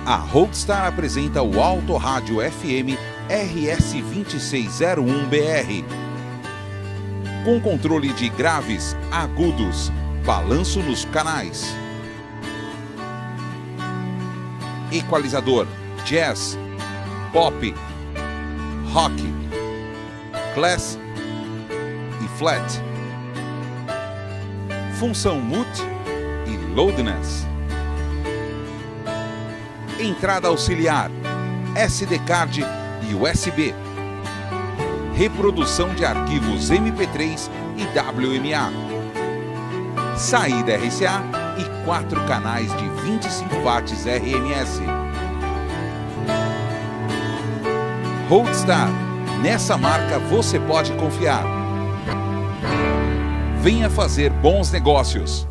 A Roadstar apresenta o Autorádio FM RS2601BR. Com controle de graves, agudos, balanço nos canais. Equalizador, jazz, pop, rock, class e flat. Função mute e loudness. Entrada auxiliar, SD card e USB. Reprodução de arquivos MP3 e WMA. Saída RCA e 4 canais de 25 watts RMS. Roadstar, nessa marca você pode confiar. Venha fazer bons negócios.